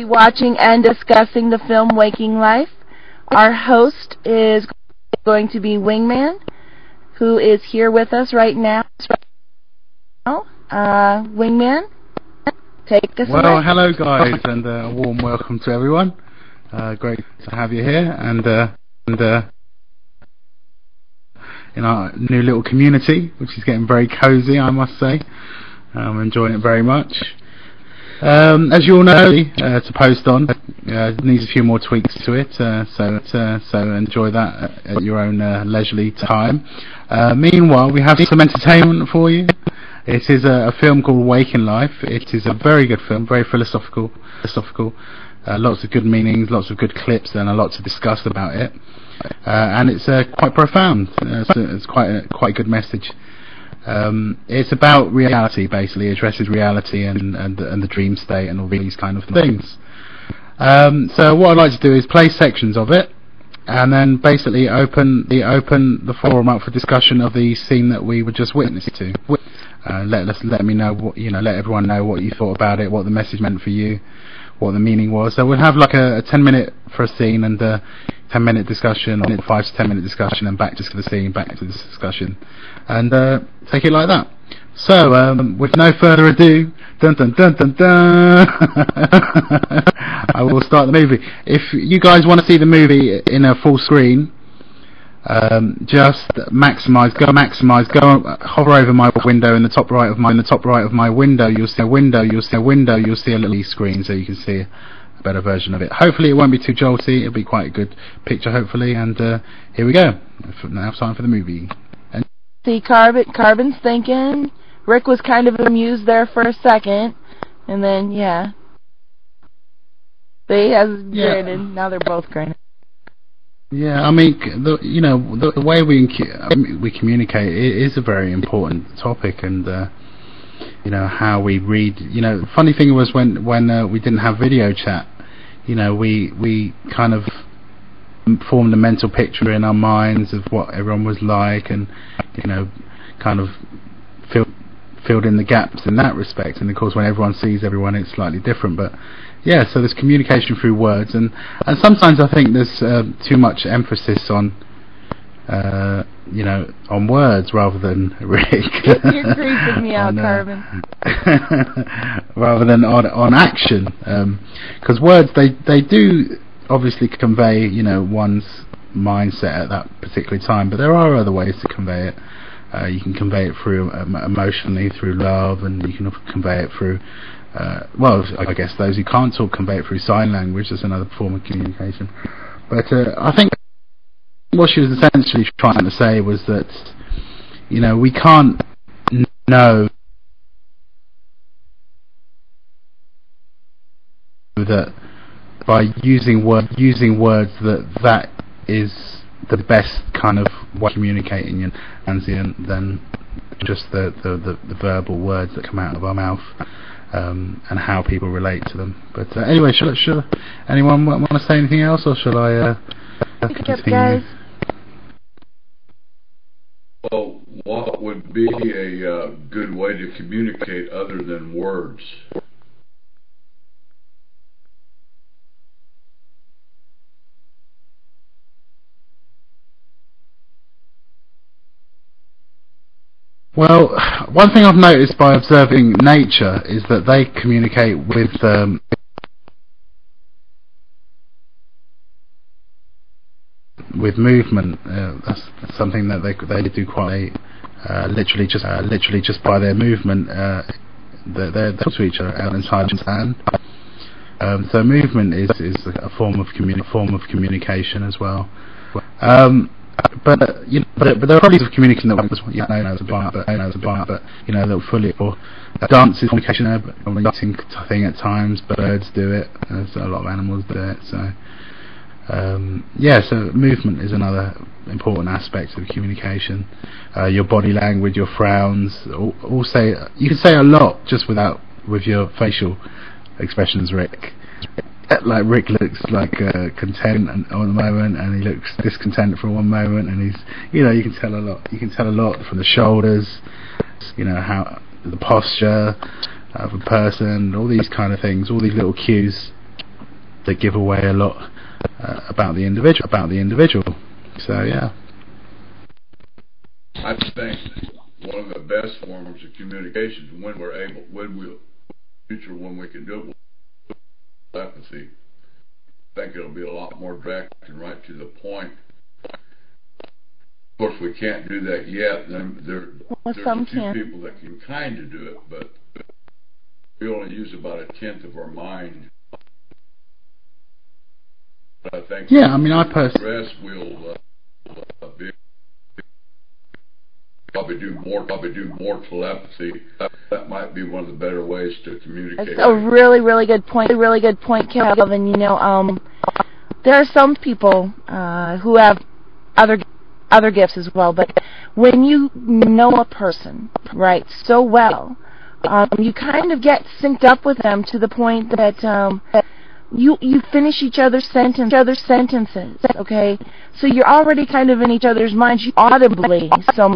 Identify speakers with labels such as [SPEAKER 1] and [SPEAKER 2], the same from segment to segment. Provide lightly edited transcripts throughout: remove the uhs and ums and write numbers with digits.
[SPEAKER 1] watching and discussing the film Waking Life. Our host is going to be Wingman, who is here with us right now. Wingman, take us away.
[SPEAKER 2] Well, hello guys, and a warm welcome to everyone. Great to have you here, and in our new little community, which is getting very cozy, I must say. I'm enjoying it very much. As you all know, to post on needs a few more tweaks to it, so enjoy that at your own leisurely time. Meanwhile, we have some entertainment for you. It is a film called Waking Life. It is a very good film, very philosophical, lots of good meanings, lots of good clips, and a lot to discuss about it. And it's quite profound. It's quite a good message. It's about reality, basically. It addresses reality and the dream state and all these kind of things. So what I'd like to do is play sections of it, and then basically open the forum up for discussion of the scene that we were just witness to. Let me know what, let everyone know what you thought about it, what the message meant for you, what the meaning was. So we'll have like a 10-minute for a scene and a 10-minute discussion, or 5 to 10-minute discussion, and back to the scene, back to the discussion, and take it like that. So with no further ado, dun dun dun dun dun, I will start the movie. If you guys want to see the movie in a full screen, just go hover over my window. In the top right of my window, you'll see a little screen, so you can see a better version of it. Hopefully it won't be too jolty. It'll be quite a good picture, hopefully. And here we go. Now it's time for the movie. And
[SPEAKER 1] see, Carbon's thinking. Rick was kind of amused there for a second, and then see, now they're both grinning.
[SPEAKER 2] Yeah, I mean, the way we communicate is a very important topic, and how we read. The funny thing was when we didn't have video chat, we kind of formed a mental picture in our minds of what everyone was like, and kind of filled in the gaps in that respect. And of course, when everyone sees everyone, it's slightly different. But yeah, so there's communication through words, and sometimes I think there's too much emphasis on on words rather than Rick.
[SPEAKER 1] You're creeping me out, Carbon.
[SPEAKER 2] Rather than on action, because words they do obviously convey one's mindset at that particular time, but there are other ways to convey it. You can convey it through emotionally, through love, and you can convey it through I guess those who can't talk convey it through sign language. That's another form of communication. But I think what she was essentially trying to say was that we can't know that by using words that is the best kind of way of communicating than just the verbal words that come out of our mouth, and how people relate to them. But anyway, should anyone want to say anything else, or shall I continue?
[SPEAKER 3] Well, what would be a good way to communicate other than words?
[SPEAKER 2] Well, one thing I've noticed by observing nature is that they communicate with movement. That's something that they do quite literally just by their movement. They talk to each other out in silence, and so movement is a form of communication as well. But there are probably communication that they'll fully, or dance is communication. I think at times birds do it. There's a lot of animals do it. So so movement is another important aspect of communication. Your body language, your frowns, all say, you can say a lot just with your facial expressions, Rick. Like Rick looks like content at the moment, and he looks discontent for one moment, and he's, you can tell a lot. You can tell a lot from the shoulders, how the posture of a person, all these kind of things, all these little cues that give away a lot about the individual. So yeah.
[SPEAKER 3] I think one of the best forms of communication is when we can do it with telepathy. I think it'll be a lot more direct and right to the point. Of course, we can't do that yet. There's a few people that can kind of do it, but we only use about 1/10 of our mind. But I think
[SPEAKER 2] I mean, I personally
[SPEAKER 3] the rest will probably do more telepathy. That might be one of the better ways to communicate.
[SPEAKER 1] That's a really good point. Calvin. You know, there are some people who have other gifts as well, but when you know a person, right, so well, you kind of get synced up with them to the point that you finish each other's sentences, okay? So you're already kind of in each other's minds, you audibly so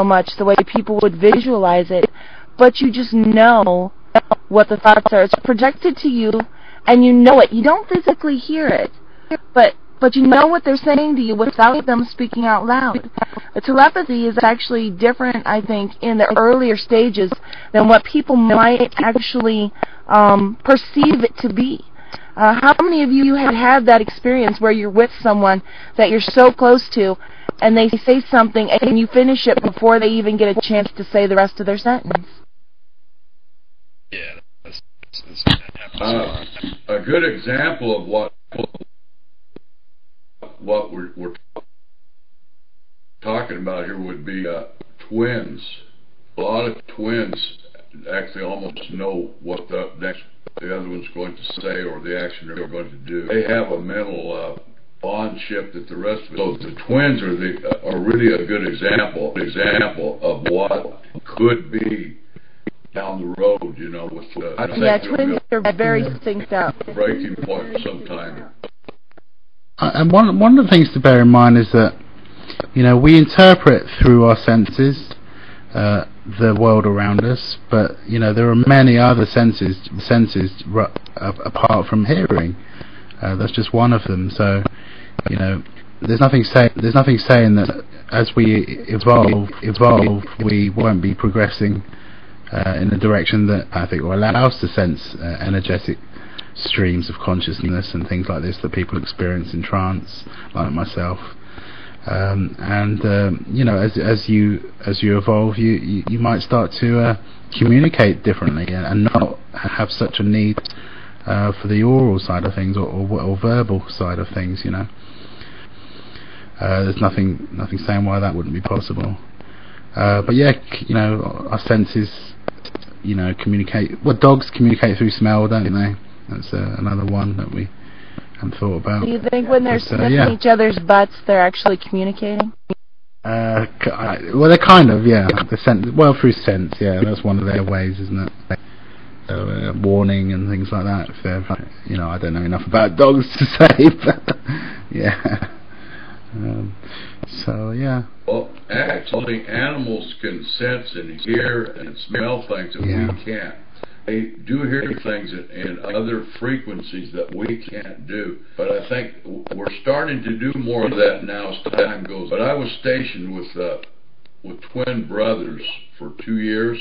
[SPEAKER 1] much the way people would visualize it, but you just know what the thoughts are. It's projected to you, and you know it. You don't physically hear it, but you know what they're saying to you without them speaking out loud. The telepathy is actually different, I think, in the earlier stages than what people might actually perceive it to be. How many of you have had that experience where you're with someone that you're so close to, and they say something, and you finish it before they even get a chance to say the rest of their sentence?
[SPEAKER 4] Yeah, that's
[SPEAKER 3] a good example of what we're talking about here would be twins. A lot of twins actually almost know what the other one's going to say or the action they're going to do. They have a mental bondship that the rest of it. So the twins are really a good example of what could be down the road. You know, with
[SPEAKER 1] twins are very synced up.
[SPEAKER 3] Breaking point sometime.
[SPEAKER 2] And one of the things to bear in mind is that, you know, we interpret through our senses the world around us, but you know there are many other senses apart from hearing. That's just one of them. So, you know, there's nothing saying that as we evolve, we won't be progressing in a direction that I think will allow us to sense energetic streams of consciousness and things like this that people experience in trance, like myself. You know, as you evolve, you might start to communicate differently and not have such a need for the oral side of things or verbal side of things. You know, there's nothing saying why that wouldn't be possible. But yeah, you know, our senses, you know, communicate. Well, dogs communicate through smell, don't they? That's another one that we haven't thought about.
[SPEAKER 1] Do you think when they're sniffing each other's butts, they're actually communicating?
[SPEAKER 2] Well, they're kind of, yeah. Through sense, yeah. That's one of their ways, isn't it? Warning and things like that. If they're, you know, I don't know enough about dogs to say, but yeah. So yeah.
[SPEAKER 3] Well, actually, animals can sense and hear and smell things that we can't. They do hear things in other frequencies that we can't do. But I think we're starting to do more of that now as time goes. But I was stationed with twin brothers for 2 years.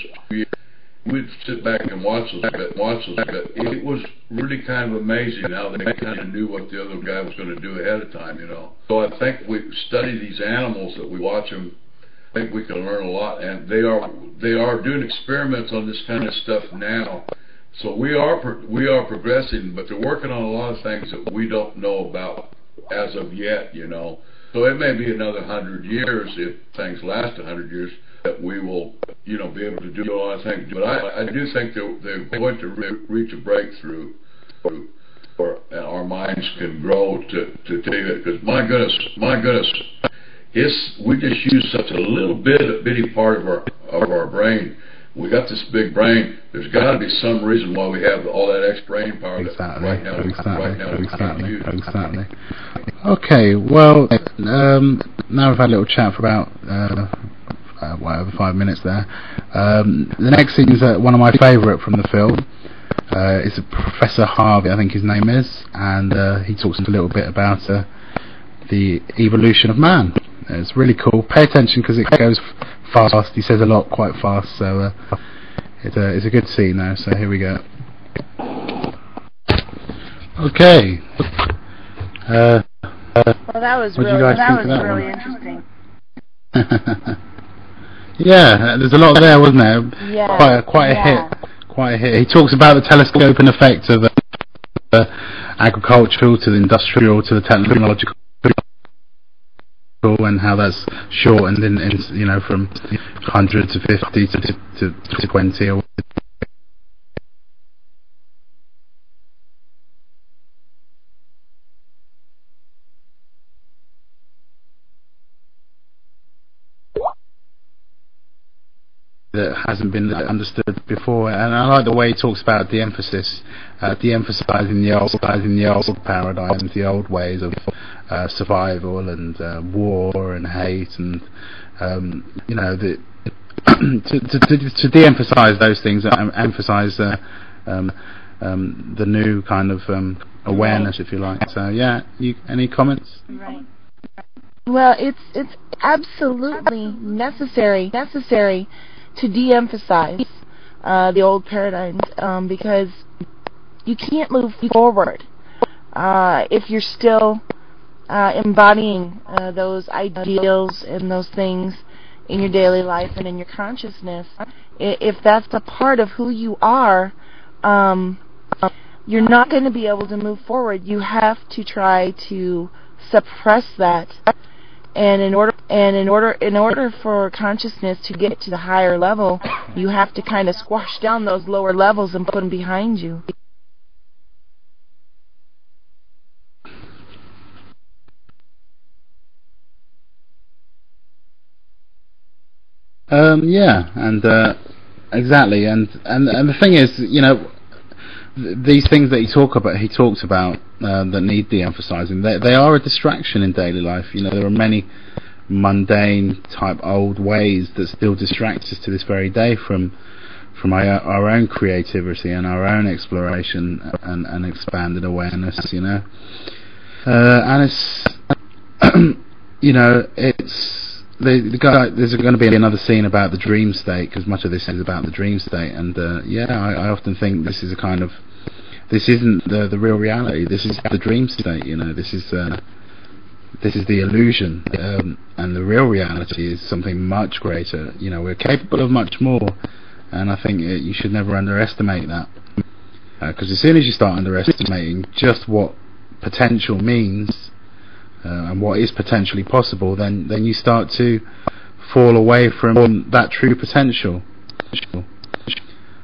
[SPEAKER 3] We'd sit back and watch those. It was really kind of amazing how they kind of knew what the other guy was going to do ahead of time, you know. So I think we study these animals that we watch them. I think we can learn a lot, and they are doing experiments on this kind of stuff now. So we are progressing, but they're working on a lot of things that we don't know about as of yet, you know. So it may be another 100 years, if things last 100 years, that we will, you know, be able to do a lot of things. But I do think they're going to reach a breakthrough, or our minds can grow to take it. Because my goodness. We just use such a little bitty part of our brain. We got this big brain. There's got to be some reason why we have all that extra brain power.
[SPEAKER 2] Exactly. Okay. Well, now we've had a little chat for about over 5 minutes there. The next scene is one of my favourite from the film. It's a Professor Harvey, I think his name is, and he talks a little bit about the evolution of man. It's really cool. Pay attention because it goes fast. He says a lot quite fast, so it's a good scene now. So here we go. Okay.
[SPEAKER 1] Well, that was
[SPEAKER 2] what
[SPEAKER 1] really,
[SPEAKER 2] you guys
[SPEAKER 1] that
[SPEAKER 2] think
[SPEAKER 1] was
[SPEAKER 2] of that
[SPEAKER 1] really
[SPEAKER 2] one?
[SPEAKER 1] interesting.
[SPEAKER 2] Yeah, there's a lot there, wasn't there?
[SPEAKER 1] Yeah.
[SPEAKER 2] Quite a hit. Quite a hit. He talks about the telescoping effect of agricultural to the industrial to the technological, and how that's shortened in from 100 to 50 to 20 or that hasn't been understood before. And I like the way he talks about de-emphasizing the old paradigms, the old ways of survival and war and hate, and to de-emphasize those things and emphasize the new kind of awareness, if you like. So yeah, any comments?
[SPEAKER 1] Right. Well, it's absolutely necessary to de-emphasize the old paradigms, because you can't move forward if you're still embodying those ideals and those things in your daily life and in your consciousness. If that's a part of who you are, you're not going to be able to move forward. You have to try to suppress that. And in order for consciousness to get to the higher level, you have to kind of squash down those lower levels and put them behind you.
[SPEAKER 2] Yeah, and exactly, and the thing is, these things that he talks about that need de-emphasizing, they are a distraction in daily life. There are many mundane type old ways that still distract us to this very day from our own creativity and our own exploration and expanded awareness. And it's it's there's going to be another scene about the dream state, because much of this is about the dream state, and I often think this is this isn't the real reality. This is the dream state. This is the illusion, and the real reality is something much greater. We're capable of much more, and I think you should never underestimate that, because as soon as you start underestimating just what potential means, and what is potentially possible, then you start to fall away from that true potential.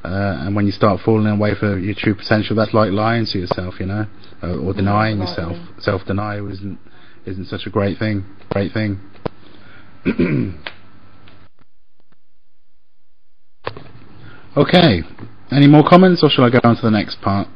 [SPEAKER 2] And when you start falling away from your true potential, that's like lying to yourself, or denying yourself. Self-denial isn't such a great thing. Okay. Any more comments, or shall I go on to the next part?